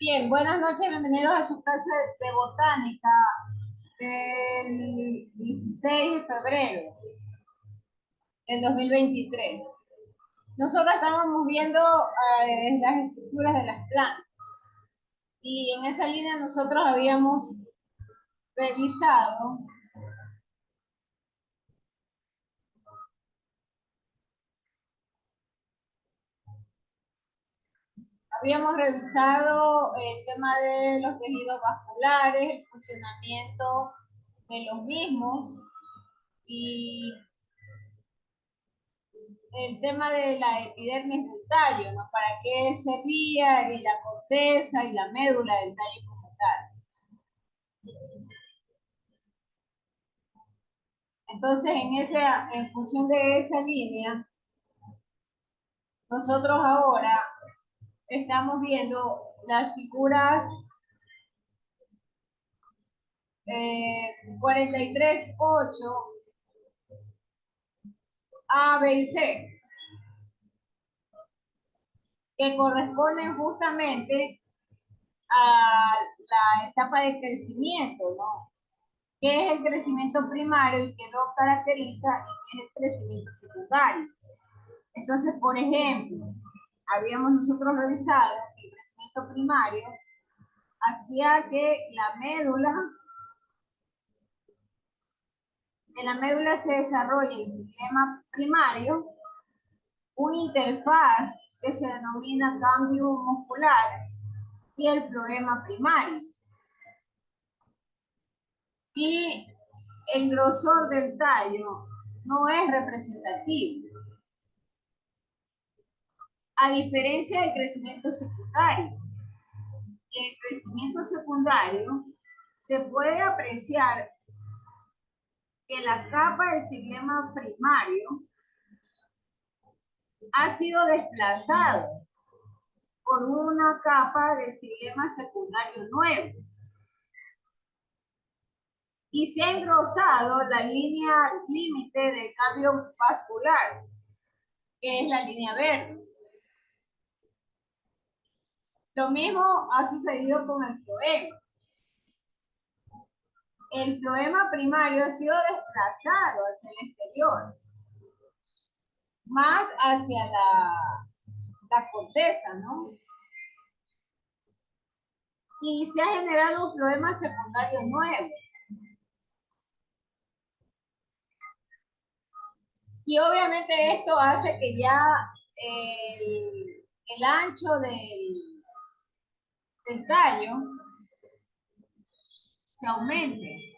Bien, buenas noches, bienvenidos a su clase de botánica del 16 de febrero del 2023. Nosotros estábamos viendo las estructuras de las plantas y en esa línea nosotros revisado, habíamos revisado el tema de los tejidos vasculares, el funcionamiento de los mismos y el tema de la epidermis del tallo, ¿no? ¿Para qué servía? Y la corteza y la médula del tallo como tal. Entonces, en función de esa línea, nosotros ahora estamos viendo las figuras 43.8 A, B y C, que corresponden justamente a la etapa de crecimiento, ¿no? ¿Qué es el crecimiento primario y qué lo caracteriza y qué es el crecimiento secundario? Entonces, por ejemplo, habíamos nosotros revisado que el crecimiento primario hacía que en la médula se desarrolle el sistema primario, una interfaz que se denomina cambio muscular y el floema primario. Y el grosor del tallo no es representativo, a diferencia del crecimiento secundario. En el crecimiento secundario se puede apreciar que la capa del xilema primario ha sido desplazado por una capa de xilema secundario nuevo y se ha engrosado la línea límite de cambio vascular, que es la línea verde. Lo mismo ha sucedido con el floema. El floema primario ha sido desplazado hacia el exterior, más hacia la corteza, ¿no? Y se ha generado un floema secundario nuevo. Y obviamente esto hace que ya el ancho del tallo se aumente.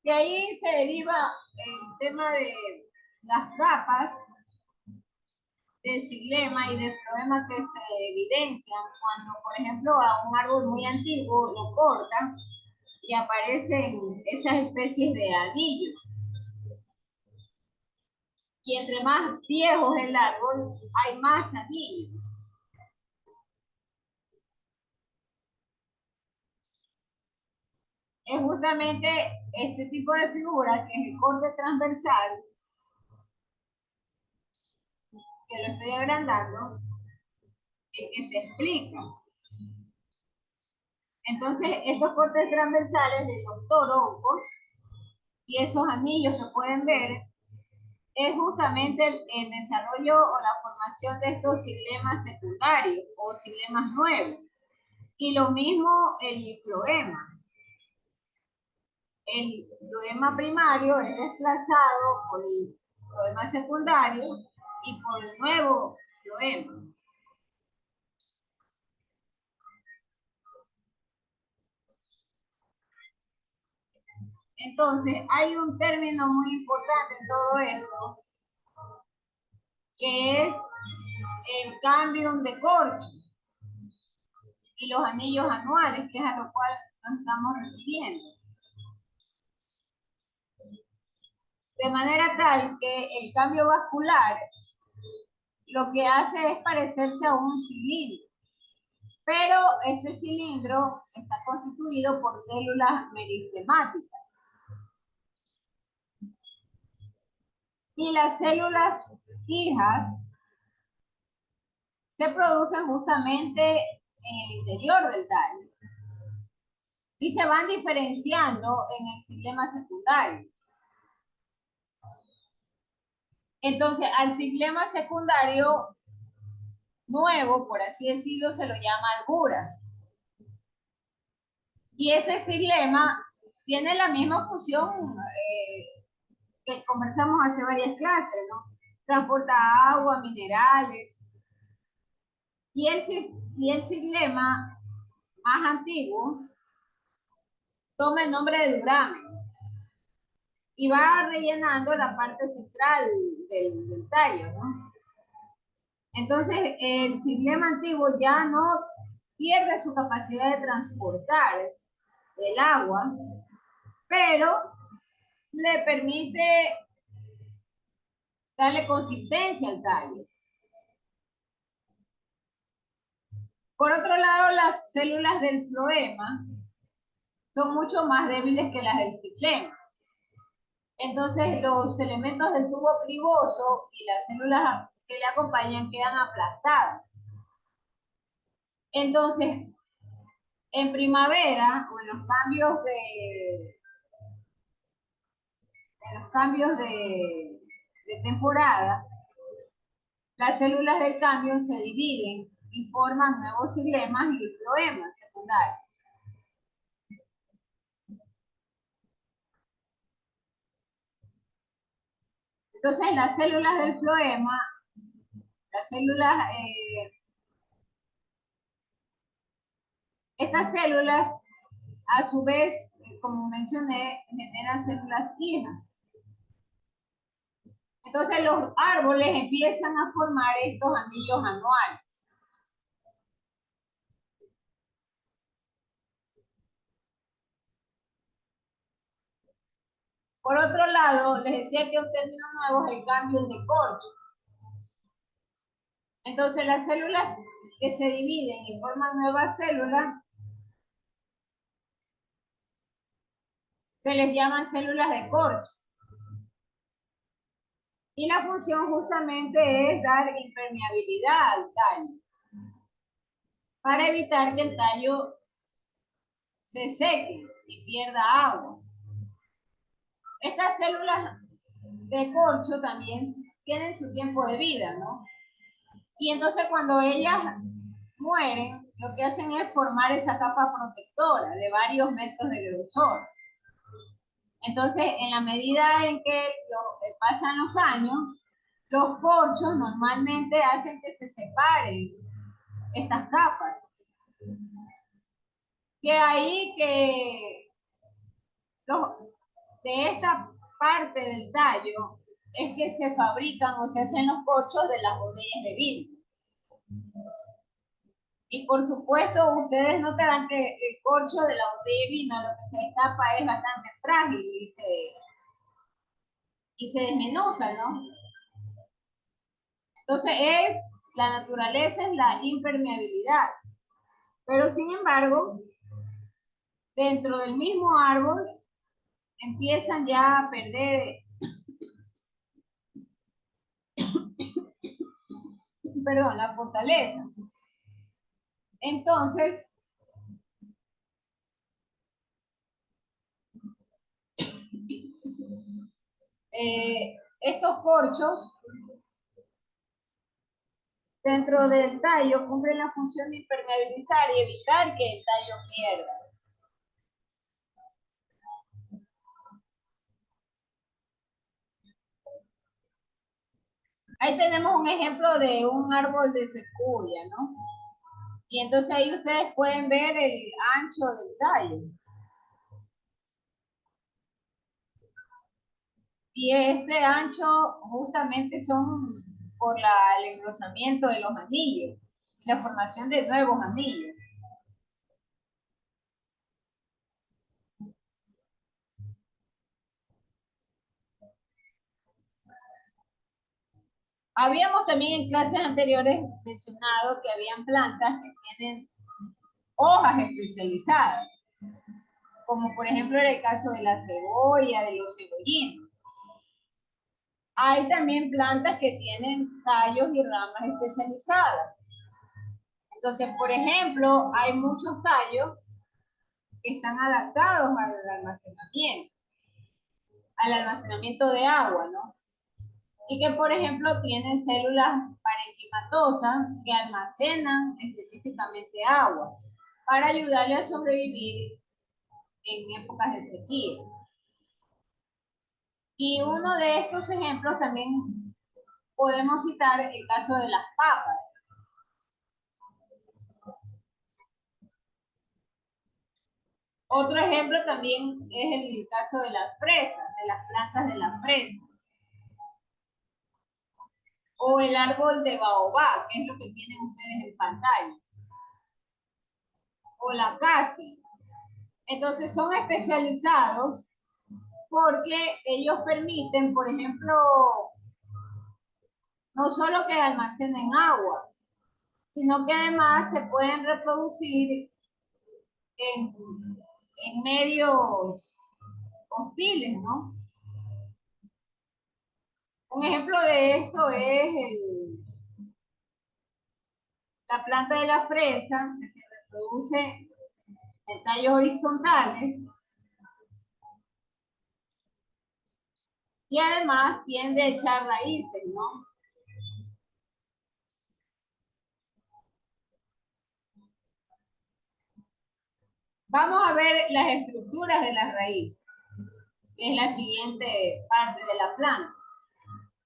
De ahí se deriva el tema de las capas de xilema y de floema que se evidencian cuando, por ejemplo, a un árbol muy antiguo lo cortan y aparecen esas especies de anillos. Y entre más viejo es el árbol, hay más anillos. Es justamente este tipo de figura, que es el corte transversal, que lo estoy agrandando, el que se explica. Entonces, estos cortes transversales de los toroncos y esos anillos que pueden ver es justamente el desarrollo o la formación de estos xilemas secundarios o xilemas nuevos. Y lo mismo el floema. El floema primario es desplazado por el floema secundario y por el nuevo floema. Entonces, hay un término muy importante en todo esto, que es el cambium de Corch y los anillos anuales, que es a lo cual nos estamos refiriendo. De manera tal que el cambio vascular lo que hace es parecerse a un cilindro, pero este cilindro está constituido por células meristemáticas. Y las células hijas se producen justamente en el interior del tallo y se van diferenciando en el xilema secundario. Entonces, al xilema secundario nuevo, por así decirlo, se lo llama albura. Y ese xilema tiene la misma función que conversamos hace varias clases, ¿no? Transporta agua, minerales. Y el xilema más antiguo toma el nombre de duramen y va rellenando la parte central del tallo, ¿no? Entonces, el xilema antiguo ya no pierde su capacidad de transportar el agua, pero le permite darle consistencia al tallo. Por otro lado, las células del floema son mucho más débiles que las del xilema. Entonces, los elementos del tubo criboso y las células que le acompañan quedan aplastadas. Entonces, en primavera o en los cambios de temporada, las células del cambio se dividen y forman nuevos xilemas y floemas secundarios. Entonces, las células del floema, las células, estas células, a su vez, como mencioné, generan células hijas. Entonces, los árboles empiezan a formar estos anillos anuales. Por otro lado, les decía que un término nuevo es el cambio de corcho. Entonces, las células que se dividen y forman nuevas células se les llaman células de corcho. Y la función justamente es dar impermeabilidad al tallo para evitar que el tallo se seque y pierda agua. Estas células de corcho también tienen su tiempo de vida, ¿no? Y entonces cuando ellas mueren, lo que hacen es formar esa capa protectora de varios metros de grosor. Entonces, en la medida en que pasan los años, los corchos normalmente hacen que se separen estas capas. Que ahí que de esta parte del tallo es que se fabrican o se hacen los corchos de las botellas de vidrio. Y por supuesto, ustedes notarán que el corcho de la botella de vino, lo que se destapa, es bastante frágil y se desmenuza, ¿no? Entonces, la naturaleza es la impermeabilidad. Pero sin embargo, dentro del mismo árbol empiezan ya a perder, perdón, la fortaleza. Entonces, estos corchos dentro del tallo cumplen la función de impermeabilizar y evitar que el tallo pierda. Ahí tenemos un ejemplo de un árbol de secuoya, ¿no? Y entonces ahí ustedes pueden ver el ancho del tallo. Y este ancho justamente son por el engrosamiento de los anillos y la formación de nuevos anillos. Habíamos también en clases anteriores mencionado que habían plantas que tienen hojas especializadas, como por ejemplo en el caso de la cebolla, de los cebollinos. Hay también plantas que tienen tallos y ramas especializadas. Entonces, por ejemplo, hay muchos tallos que están adaptados al almacenamiento de agua, ¿no? Y que, por ejemplo, tienen células parenquimatosas que almacenan específicamente agua para ayudarle a sobrevivir en épocas de sequía. Y uno de estos ejemplos también podemos citar el caso de las papas. Otro ejemplo también es el caso de las fresas, de las plantas de la fresa. O el árbol de baobab, que es lo que tienen ustedes en pantalla. O la acacia. Entonces son especializados porque ellos permiten, por ejemplo, no solo que almacenen agua, sino que además se pueden reproducir en, en medios hostiles, ¿no? Un ejemplo de esto es la planta de la fresa, que se reproduce en tallos horizontales y además tiende a echar raíces, ¿no? Vamos a ver las estructuras de las raíces, que es la siguiente parte de la planta.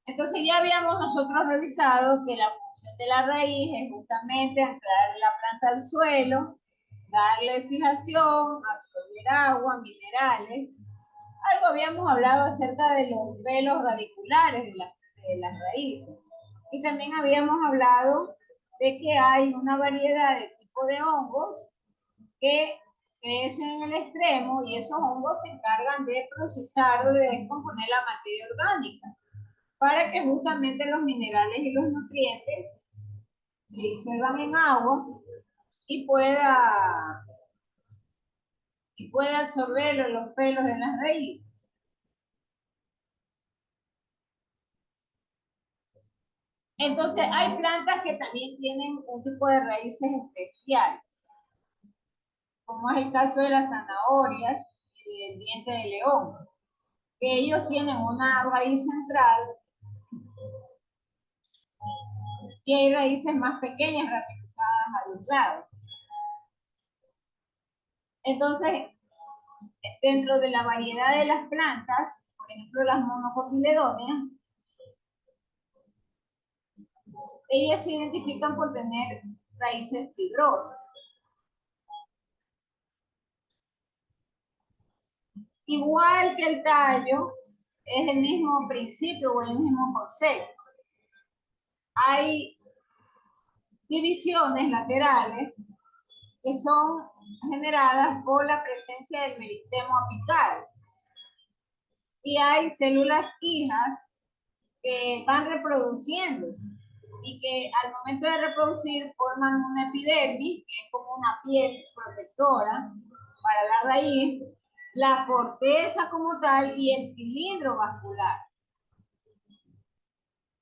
Entonces ya habíamos nosotros revisado que la función de la raíz es justamente anclar la planta al suelo, darle fijación, absorber agua, minerales. Algo habíamos hablado acerca de los velos radiculares de las raíces. Y también habíamos hablado de que hay una variedad de tipos de hongos que crecen en el extremo y esos hongos se encargan de procesar o de descomponer la materia orgánica para que justamente los minerales y los nutrientes se disuelvan en agua y pueda absorber los pelos de las raíces. Entonces hay plantas que también tienen un tipo de raíces especiales, como es el caso de las zanahorias y del diente de león, que ellos tienen una raíz central y hay raíces más pequeñas ramificadas a los lados. Entonces, dentro de la variedad de las plantas, por ejemplo las monocotiledóneas, ellas se identifican por tener raíces fibrosas. Igual que el tallo, es el mismo principio o el mismo concepto. Hay divisiones laterales que son generadas por la presencia del meristemo apical. Y hay células hijas que van reproduciéndose y que al momento de reproducir forman una epidermis, que es como una piel protectora para la raíz, la corteza como tal y el cilindro vascular.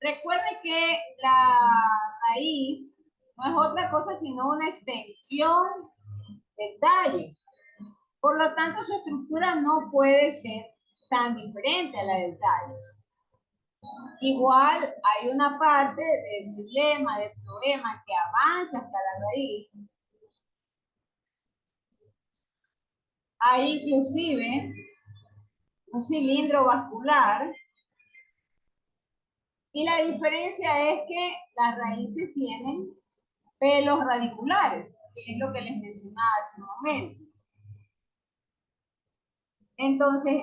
Recuerde que la raíz no es otra cosa sino una extensión del tallo. Por lo tanto, su estructura no puede ser tan diferente a la del tallo. Igual hay una parte del xilema, del floema, que avanza hasta la raíz. Hay inclusive un cilindro vascular. Y la diferencia es que las raíces tienen pelos radiculares, que es lo que les mencionaba hace un momento. Entonces,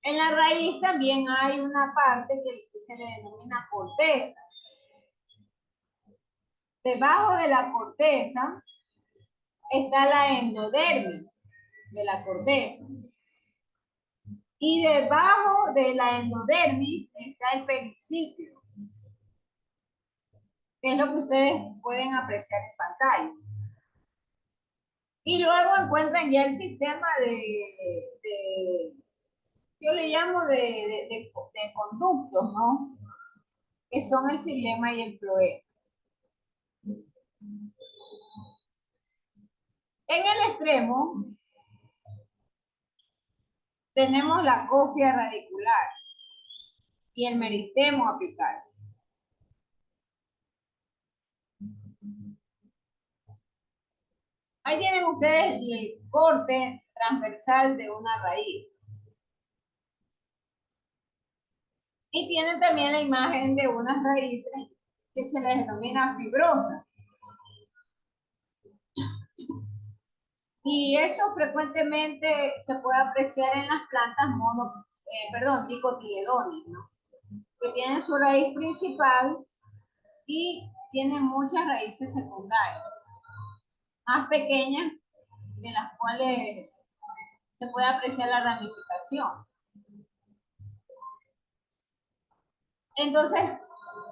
en la raíz también hay una parte que se le denomina corteza. Debajo de la corteza está la endodermis de la corteza. Y debajo de la endodermis está el periciclo, que es lo que ustedes pueden apreciar en pantalla. Y luego encuentran ya el sistema yo le llamo de conductos, ¿no? que son el xilema y el floema. En el extremo tenemos la cofia radicular y el meristemo apical. Ahí tienen ustedes el corte transversal de una raíz. Y tienen también la imagen de unas raíces que se les denomina fibrosas. Y esto frecuentemente se puede apreciar en las plantas dicotiledones, ¿no? Que tienen su raíz principal y tienen muchas raíces secundarias, más pequeñas, de las cuales se puede apreciar la ramificación. Entonces,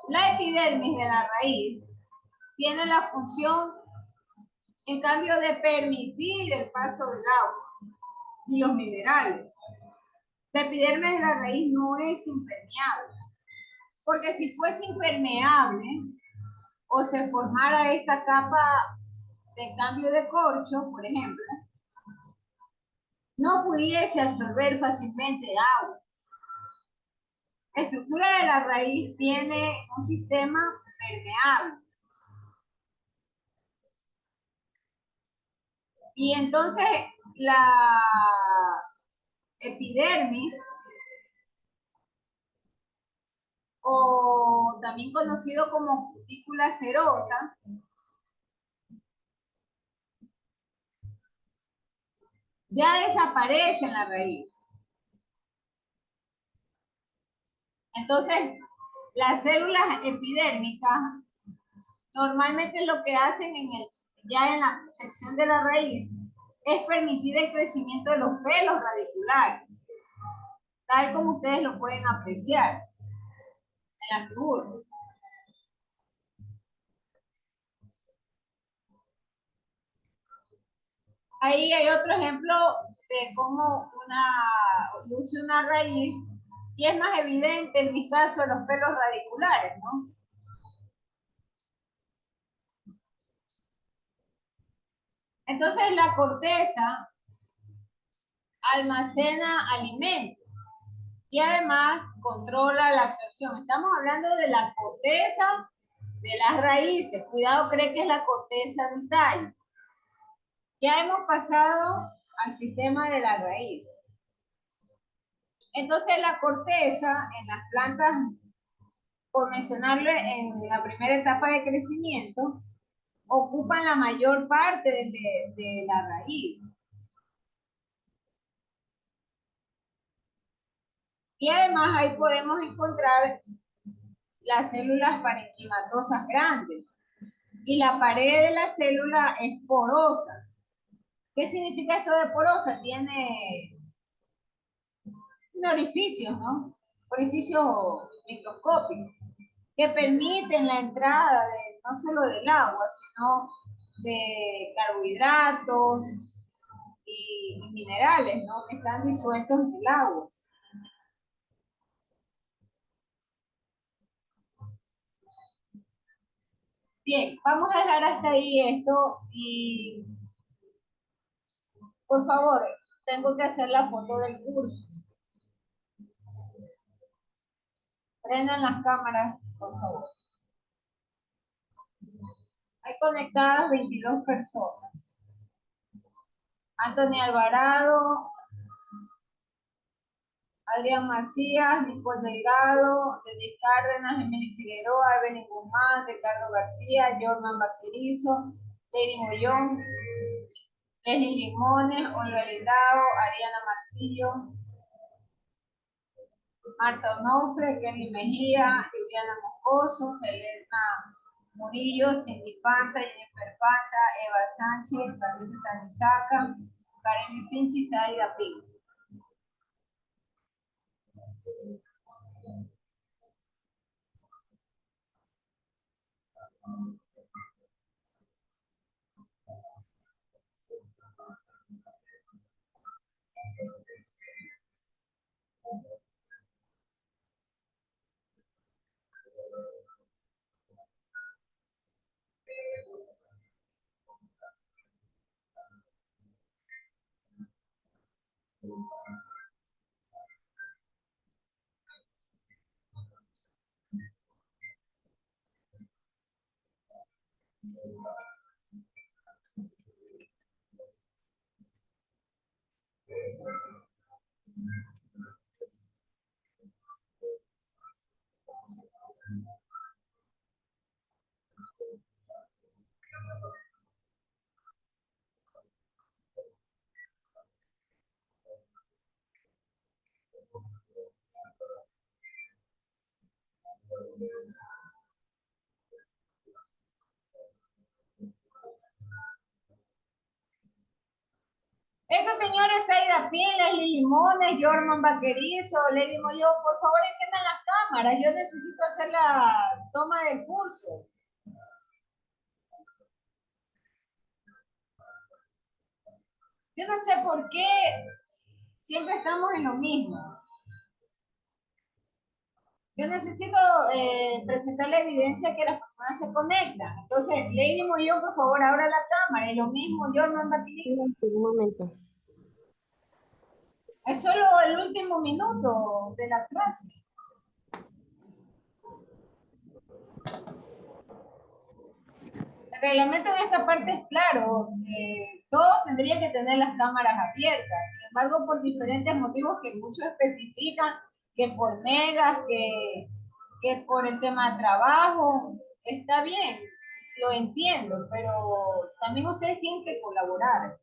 la epidermis de la raíz tiene la función, en cambio, de permitir el paso del agua y los minerales. La epidermis de la raíz no es impermeable, porque si fuese impermeable o se formara esta capa de cambio de corcho, por ejemplo, no pudiese absorber fácilmente agua. La estructura de la raíz tiene un sistema permeable. Y entonces la epidermis, o también conocido como cutícula serosa, ya desaparece en la raíz. Entonces, las células epidérmicas normalmente lo que hacen ya en la sección de la raíz es permitir el crecimiento de los pelos radiculares, tal como ustedes lo pueden apreciar en la figura. Ahí hay otro ejemplo de cómo luce una raíz y es más evidente el vistazo de los pelos radiculares, ¿no? Entonces la corteza almacena alimentos y además controla la absorción. Estamos hablando de la corteza de las raíces. Cuidado, cree que es la corteza del tallo. Ya hemos pasado al sistema de la raíz. Entonces la corteza en las plantas, por mencionarle en la primera etapa de crecimiento, ocupan la mayor parte de la raíz. Y además ahí podemos encontrar las células parenquimatosas grandes. Y la pared de la célula es porosa. ¿Qué significa esto de porosa? Tiene orificios, ¿no? Orificios microscópicos que permiten la entrada no solo del agua, sino de carbohidratos y minerales, ¿no? Que están disueltos en el agua. Bien, vamos a dejar hasta ahí esto y por favor, tengo que hacer la foto del curso. Prendan las cámaras, por favor. Hay conectadas 22 personas. Anthony Alvarado, Adrián Macías, Nicole Delgado, Denis Cárdenas, Emily Figueroa, Evelyn Guzmán, Ricardo García, Jordan Baquerizo, Lady Mollón, Leslie Limones, Olga Lindao, Ariana Marcillo, Marta Onofre, Kelly Mejía, Juliana Moscoso, Selena Murillo, Cindy Panta, Jennifer Panta, Eva Sánchez, Patricia Tanizaca, Karen Sinchi, Zaida Pinto. señores Aida Pilas, Lili Limones, Jorman Vaquerizo, Lady Moyo, por favor enciendan las cámaras. Yo necesito hacer la toma del curso. Yo no sé por qué siempre estamos en lo mismo. Yo necesito presentar la evidencia que las personas se conectan. Entonces, Lady Moyo, por favor, abra la cámara. Y lo mismo, Jorman Vaquerizo. Un momento. Es solo el último minuto de la clase. El reglamento en esta parte es claro. Todos tendrían que tener las cámaras abiertas. Sin embargo, por diferentes motivos que muchos especifican, que por megas, que por el tema de trabajo, está bien, lo entiendo, pero también ustedes tienen que colaborar.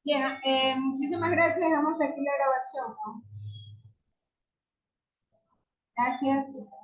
Bien, muchísimas gracias. Dejamos aquí la grabación, ¿no? Gracias.